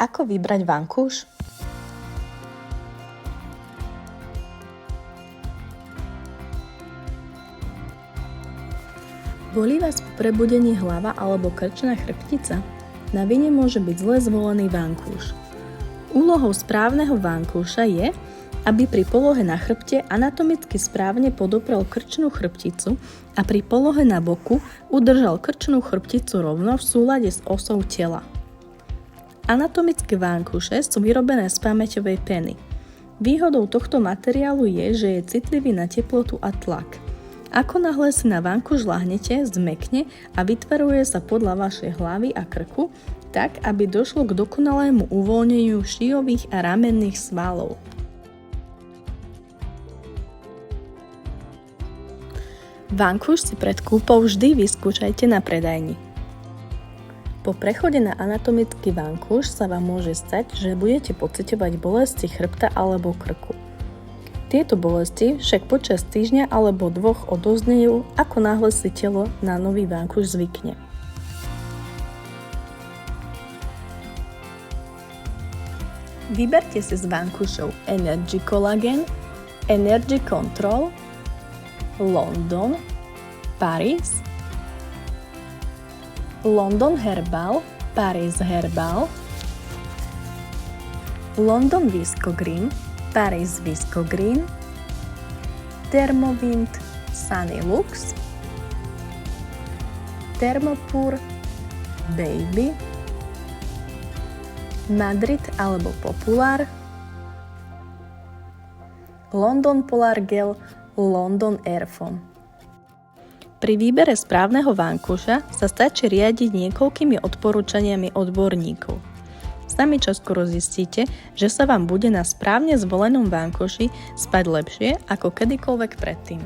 Ako vybrať vankúš? Bolí vás po prebudení hlava alebo krčná chrbtica? Na vine môže byť zle zvolený vankúš. Úlohou správneho vankúša je, aby pri polohe na chrbte anatomicky správne podoprel krčnú chrbticu a pri polohe na boku udržal krčnú chrbticu rovno v súlade s osou tela. Anatomické vankúše sú vyrobené z pamäťovej peny. Výhodou tohto materiálu je, že je citlivý na teplotu a tlak. Ako náhle si na vankúš ľahnete, zmäkne a vytvaruje sa podľa vašej hlavy a krku, tak aby došlo k dokonalému uvoľneniu šijových a ramenných svalov. Vankúš si pred kúpou vždy vyskúšajte na predajni. Po prechode na anatomický vankúš sa vám môže stať, že budete pociťovať bolesti chrbta alebo krku. Tieto bolesti však počas týždňa alebo 2 odoznejú, ako náhle si telo na nový vankúš zvykne. Vyberte si z vankúšov Energy Collagen, Energy Control, London, Paris, London Herbal, Paris Herbal, London Visco Green, Paris Visco Green, Thermowind Sunny Lux, Thermopur Baby, Madrid alebo Popular, London Polar Gel, London Airfoam. Pri výbere správneho vankúša sa stačí riadiť niekoľkými odporúčaniami odborníkov. Sami čoskoro zistíte, že sa vám bude na správne zvolenom vankúši spať lepšie ako kedykoľvek predtým.